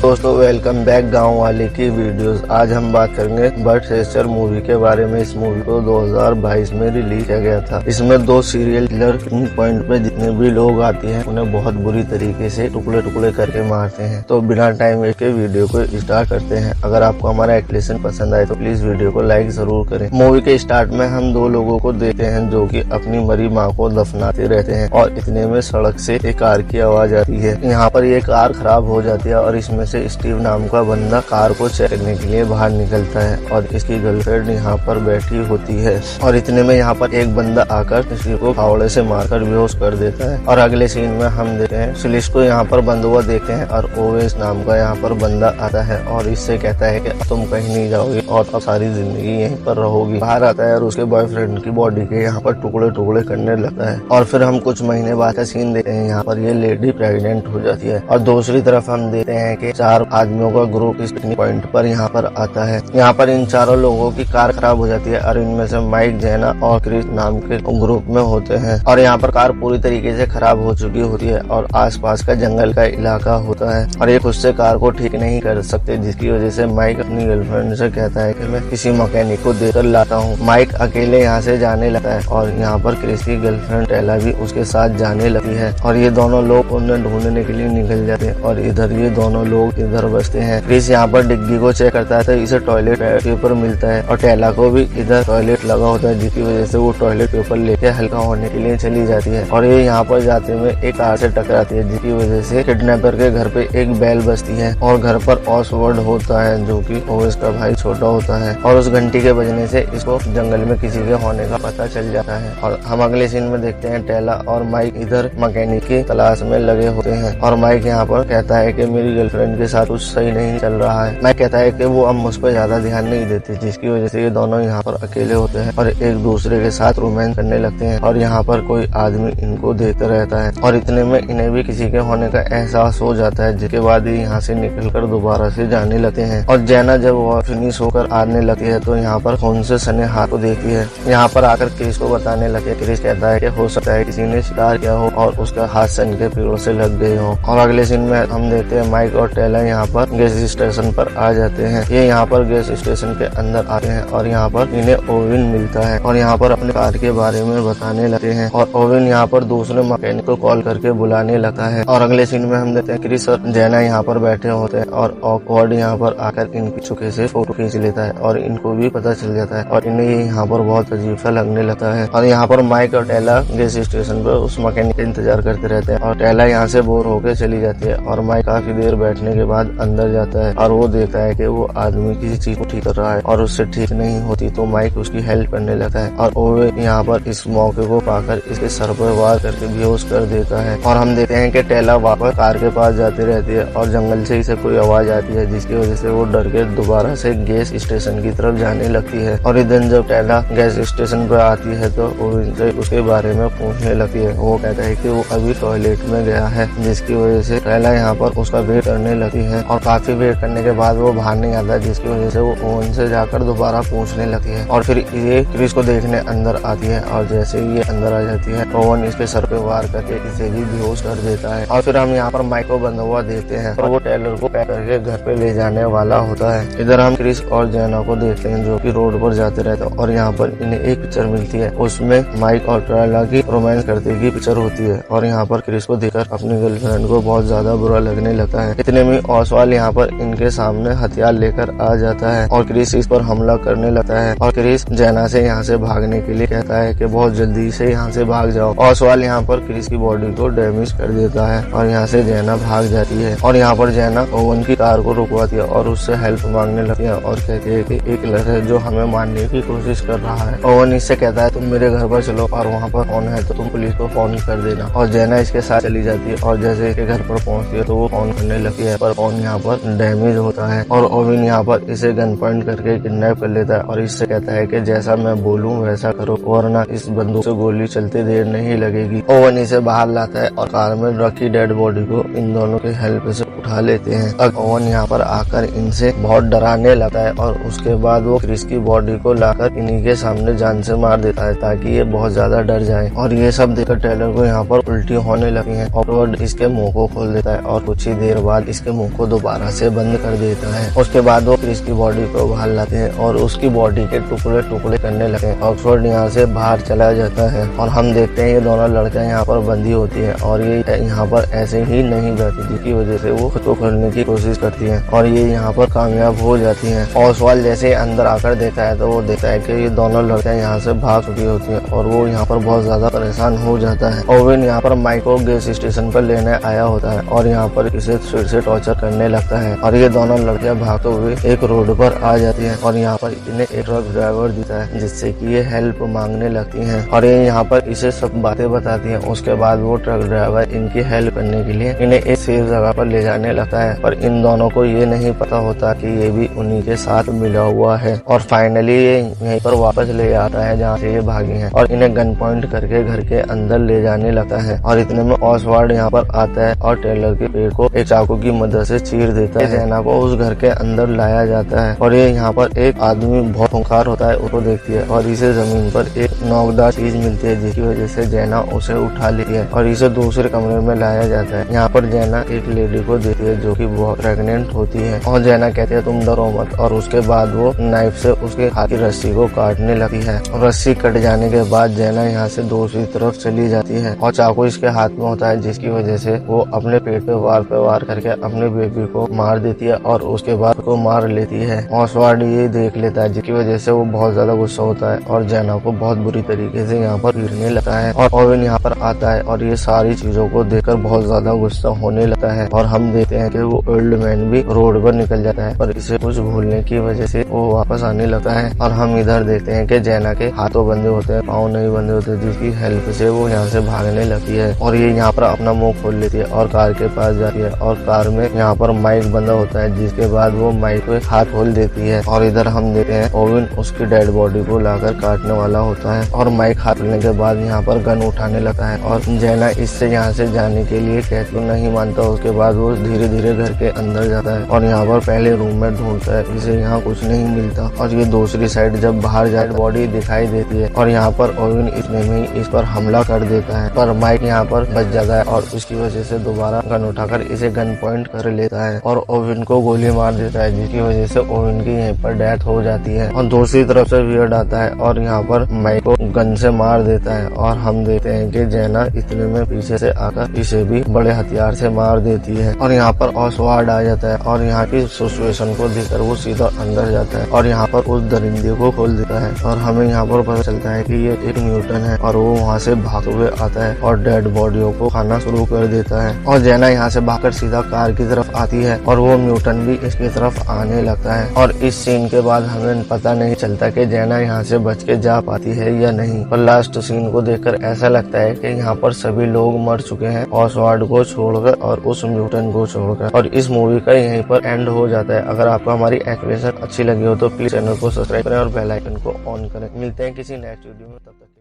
दोस्तों welcome back गांव वाले की वीडियोस। आज हम बात करेंगे बर्ड चेजर मूवी के बारे में। इस मूवी को 2022 में रिलीज किया गया था। इसमें दो सीरियल किलर पॉइंट पे जितने भी लोग आते हैं उन्हें बहुत बुरी तरीके से टुकड़े टुकड़े करके मारते हैं। तो बिना टाइम वेस्ट के वीडियो को स्टार्ट करते हैं। अगर आपको हमारा एक्सप्लेनेशन पसंद आए तो प्लीज वीडियो को लाइक जरूर करें। मूवी के स्टार्ट में हम दो लोगों को देखते हैं जो कि अपनी मरी माँ को दफनाते रहते हैं और इतने में सड़क से एक कार की आवाज आती है। यहाँ पर ये कार खराब हो जाती है और इसमें से स्टीव नाम का बंदा कार को चेक करने के लिए बाहर निकलता है और इसकी गर्लफ्रेंड यहाँ पर बैठी होती है और इतने में यहाँ पर एक बंदा आकर किसी को फावड़े से मारकर बेहोश कर देता है। और अगले सीन में हम देखते हैं सुलिस को यहाँ पर बंद हुआ देखते हैं और ओवेस नाम का यहाँ पर बंदा आता है और इससे कहता है कि तुम कहीं नहीं जाओगे और अब सारी जिंदगी यहीं पर रहोगी। बाहर आता है और उसके बॉयफ्रेंड की बॉडी के यहाँ पर टुकड़े टुकड़े करने लगता है। और फिर हम कुछ महीने बाद का सीन देखते हैं। यहाँ पर ये लेडी प्रेग्नेंट हो जाती है और दूसरी तरफ हम देखते हैं कि 4 आदमियों का ग्रुप इस पिकनिक पॉइंट पर यहाँ पर आता है। यहाँ पर इन चारों लोगों की कार खराब हो जाती है और इनमें से माइक, जैना और क्रिस नाम के ग्रुप में होते हैं। और यहाँ पर कार पूरी तरीके से खराब हो चुकी होती है और आसपास का जंगल का इलाका होता है और ये खुद से कार को ठीक नहीं कर सकते, जिसकी वजह से माइक अपनी गर्लफ्रेंड से कहता है कि मैं किसी मैकेनिक को देकर लाता हूँ। माइक अकेले यहाँ से जाने लगता है और यहाँ पर क्रिस की गर्लफ्रेंड टेला भी उसके साथ जाने लगती है और ये दोनों लोग उन्हें ढूंढने के लिए निकल जाते हैं और इधर ये दोनों लोग इधर बसते हैं। क्रिस यहाँ पर डिग्गी को चेक करता है तो इसे टॉयलेट पेपर मिलता है और टेला को भी इधर टॉयलेट लगा होता है, जिसकी वजह से वो टॉयलेट पेपर लेके हल्का होने के लिए चली जाती है। और ये यहाँ पर जाते हुए एक कार से टकराती है, जिसकी वजह से किडनैपर के घर पे एक बेल बजती है और घर पर ऑसवर्ड होता है जो कि ओवेस का भाई छोटा होता है और उस घंटी के बजने से इसको जंगल में किसी के होने का पता चल जाता है। और हम अगले सीन में देखते हैं टेला और माइक इधर मैकेनिक की तलाश में लगे होते हैं और माइक यहाँ पर कहता है कि मेरी गर्लफ्रेंड के साथ कुछ सही नहीं चल रहा है। माइक कहता है कि वो अब मुझ पर ज्यादा ध्यान नहीं देती, जिसकी वजह से ये दोनों यहाँ पर अकेले होते हैं और एक दूसरे के साथ रोमांस करने लगते हैं। और यहाँ पर कोई आदमी इनको देखता रहता है और इतने में इन्हें भी किसी के होने का एहसास हो जाता है, जिसके बाद ये यहाँ से निकलकर दोबारा से जाने लगते हैं। और जैना जब वो फिनिश होकर आने लगती है तो यहाँ पर खून से सने हाथ को देखती है। यहाँ पर आकर क्रिस को बताने लगे। क्रिस कहता है कि हो सकता है किसी ने शिकार किया हो और उसका हाथ सन के पैरों से लग गए हो। और अगले सीन में हम देखते हैं माइक और टेला यहाँ पर गैस स्टेशन पर आ जाते हैं। ये यहाँ पर गैस स्टेशन के अंदर आते हैं और यहाँ पर इन्हें ओविन मिलता है और यहाँ पर अपने कार के बारे में बताने लगते हैं और ओविन यहाँ पर दूसरे मैकेनिक को कॉल करके बुलाने लगता है। और अगले सीन में हम देखते हैं क्रिस और जैना यहाँ पर बैठे होते हैं और ऑकवर्ड यहाँ पर आकर इनकी चुके से फोटो खींच लेता है और इनको भी पता चल जाता है और इन्हें यहाँ पर बहुत अजीब सा लगने लगता है। और यहाँ पर माइक और टेला गैस स्टेशन पर उस मैकेनिक का इंतजार करते रहते हैं और टेला यहाँ से बोर होकर चली जाती है और माइक काफी देर बैठने के बाद अंदर जाता है और वो देखता है कि वो आदमी किसी चीज को ठीक कर रहा है और उससे ठीक नहीं होती, तो माइक उसकी हेल्प करने लगता है और ओवे यहाँ पर इस मौके को पाकर इसके सर पर वार करके बेहोश कर देता है। और हम देखते हैं कि टेला वापस कार के पास जाती रहती है और जंगल से इसे कोई आवाज आती है, जिसकी वजह से वो डर के दोबारा से गैस स्टेशन की तरफ जाने लगती है। और इधर जब टेला गैस स्टेशन पर आती है तो ओवे से उसके बारे में पूछने लगती है। वो कहता है कि वो अभी टॉयलेट में गया है, जिसकी वजह से टेला यहाँ पर उसका वेट करने लगती है और काफी वेट करने के बाद वो बाहर नहीं आता, जिसकी वजह से वो ओवन से जाकर दोबारा पूछने लगती है। और फिर ये क्रिस को देखने अंदर आती है और जैसे ही ये अंदर आ जाती है ओवन इसके सर पे वार करके इसे भी बेहोश कर देता है। और फिर हम यहाँ पर माइक को बंधा हुआ देखते हैं और वो टेलर को पैक करके घर पे ले जाने वाला होता है। इधर हम क्रिस और जैना को देखते हैं जो कि रोड पर जाते रहते हैं और यहाँ पर इन्हें एक पिक्चर मिलती है, उसमें माइक और टेला की रोमांस करते की पिक्चर होती है। और यहाँ पर क्रिस को देखकर अपनी गर्लफ्रेंड को बहुत ज्यादा बुरा लगने लगता है। इतने में ओसवाल्ड यहाँ पर इनके सामने हथियार लेकर आ जाता है और क्रिस इस पर हमला करने लगता है और क्रिस जैना से यहाँ से भागने के लिए कहता है कि बहुत जल्दी से यहाँ से भाग जाओ। ओसवाल्ड यहाँ पर क्रिस की बॉडी को डैमेज कर देता है और यहाँ से जैना भाग जाती है। और यहाँ पर जैना ओवन की कार को रुकवाती है और उससे हेल्प मांगने लगती है और कहती है कि एक लड़का है जो हमें मारने की कोशिश कर रहा है। ओवन इससे कहता है तुम मेरे घर पर चलो और वहाँ पर फोन है तो तुम पुलिस को फोन कर देना। और जैना इसके साथ चली जाती है और जैसे इसके घर पर पहुँचती है तो वो फोन करने लगती है पर फोन यहाँ पर डैमेज होता है और ओविन यहाँ पर इसे गन पॉइंट करके किडनैप कर लेता है और इससे कहता है कि जैसा मैं बोलूं वैसा करो वरना इस बंदूक से गोली चलते देर नहीं लगेगी। ओवन इसे बाहर लाता है और कार में रखी डेड बॉडी को इन दोनों की हेल्प से उठा लेते हैं। अब ओवन यहाँ पर आकर इनसे बहुत डराने लगता है और उसके बाद वो क्रिस की बॉडी को लाकर इन्हीं के सामने जान से मार देता है ताकि ये बहुत ज्यादा डर जाए। और ये सब देखकर टेलर को यहाँ पर उल्टी होने लगी है और इसके मुंह को खोल देता है और कुछ ही देर बाद इसके मुंह को दोबारा से बंद कर देता है। उसके बाद वो क्रिस की बॉडी को बाहर लाते हैं और उसकी बॉडी के टुकड़े टुकड़े करने लगते हैं। ऑक्सफोर्ड यहाँ से बाहर चला जाता है और हम देखते हैं ये दोनों लड़कियां यहाँ पर बंदी होती है और ये यहाँ पर ऐसे ही नहीं बैठती, जिसकी वजह से वो खुद को करने की कोशिश करती है और ये यहाँ पर कामयाब हो जाती है। ऑसवाल्ड जैसे अंदर आकर देखता है तो वो देखता है कि ये दोनों लड़कियां यहाँ से भाग चुकी होती हैं और वो यहाँ पर बहुत ज्यादा परेशान हो जाता है। ओवेन यहाँ पर माइक को गैस स्टेशन पर लेने आया होता है और यहाँ पर इसे फिर से टॉर्चर करने लगता है और ये दोनों लड़कियां भागते हुए एक रोड पर आ जाती है और यहाँ पर इन्हें एक ट्रक ड्राइवर दिखता है जिससे कि ये हेल्प मांगने लगती हैं और ये यहाँ पर इसे सब बातें बताती हैं। उसके बाद वो ट्रक ड्राइवर इनकी हेल्प करने के लिए इन्हें एक सेफ जगह पर ले जाने लगता है, पर इन दोनों को ये नहीं पता होता कि ये भी उन्हीं के साथ मिला हुआ है और फाइनली ये यहीं पर वापस ले आता है जहाँ से ये भागे हैं और इन्हें गन पॉइंट करके घर के अंदर ले जाने लगता है और इतने में ऑसवाल्ड यहाँ पर आता है और टेलर के पेड़ को एक चाकू की मदद से चीर देता है। जैना को उस घर के अंदर लाया जाता है और ये यहाँ पर एक आदमी बहुत खूंखार होता है उसको देखती है और इसे जमीन पर एक नोकदार चीज मिलती है जिसकी वजह से जैना उसे उठा लेती है और इसे दूसरे कमरे में लाया जाता है। यहाँ पर जैना एक लेडी को देखती है जो कि बहुत प्रेग्नेंट होती है और जैना कहती है तुम डरो मत और उसके बाद वो नाइफ से उसके हाथ की रस्सी को काटने लगती है और रस्सी कट जाने के बाद जैना यहाँ से दूसरी तरफ चली जाती है और चाकू इसके हाथ में होता है जिसकी वजह से वो अपने पेट पे वार करके अपने बेबी को मार देती है और उसके बाद को मार लेती है। ऑसवाल्ड ये देख लेता है जिसकी वजह से वो बहुत ज्यादा गुस्सा होता है और जैना को बहुत बुरी तरीके से यहाँ पर पीटने लगता है और ओवेन यहाँ पर आता है और ये सारी चीजों को देखकर बहुत ज्यादा गुस्सा होने लगता है और हम देखते हैं कि वो ओल्ड मैन भी रोड पर निकल जाता है पर इसे कुछ भूलने की वजह से वो वापस आने लगता है और हम इधर देखते हैं कि जैना के हाथों बंधे होते हैं, पाँव नहीं बंधे होते, जिसकी हेल्प से वो यहाँ से भागने लगती है और ये यहाँ पर अपना मुंह खोल लेती है और कार के पास जाती है और कार में यहाँ पर माइक बंधा होता है जिसके बाद वो माइक को हाथ खोल देती है और इधर हम देखते हैं ओवेन उसकी डेड बॉडी को लाकर काटने वाला होता है और माइक हाथ लेने के बाद यहाँ पर गन उठाने लगता है और जैना इससे यहाँ से जाने के लिए कहते नहीं मानता। उसके बाद वो धीरे धीरे घर के अंदर जाता है और यहाँ पर पहले रूम में ढूंढता है, इसे यहाँ कुछ नहीं मिलता और ये दूसरी साइड जब बाहर जाए बॉडी दिखाई देती है और यहाँ पर ओवेन इतने में इस पर हमला कर देता है पर माइक यहाँ पर बच जाता है और उसकी वजह से दोबारा गन उठाकर इसे गन पॉइंट कर लेता है और ओवेन को गोली मार देता है जिसकी वजह से ओवेन की यहीं पर डेथ हो जाती है और दूसरी तरफ से वियर्ड आता है और यहाँ पर माइक को गन से मार देता है और हम देखते हैं कि जैना इतने में पीछे से आकर इसे भी बड़े हथियार से मार देती है और यहाँ पर ऑसवाल्ड आ जाता है और यहाँ की सिचुएशन को देखकर वो सीधा अंदर जाता है और यहाँ पर उस दरिंदे को खोल देता है और हमें यहाँ पर पता चलता है कि ये एक म्यूटेंट है और वो वहाँ से भागते हुए आता है और डेड बॉडियों को खाना शुरू कर देता है और जैना यहाँ से भागकर सीधा कार की तरफ आती है और वो म्यूटेंट भी इसकी तरफ आने लगता है और इस सीन के बाद हमें पता नहीं चलता कि जैना यहाँ से बच के जा पाती है या नहीं। और लास्ट सीन को देखकर ऐसा लगता है कि यहाँ पर सभी लोग मर चुके हैं ऑसवाल्ड को छोड़कर और उस म्यूटेंट को छोड़कर और इस मूवी का यहीं पर एंड हो जाता है। अगर आपको हमारी एक्सप्लेनेशन अच्छी लगी हो तो प्लीज चैनल को सब्सक्राइब करें और बेल आइकन को ऑन करें। मिलते हैं किसी नेक्स्ट वीडियो में, तब तक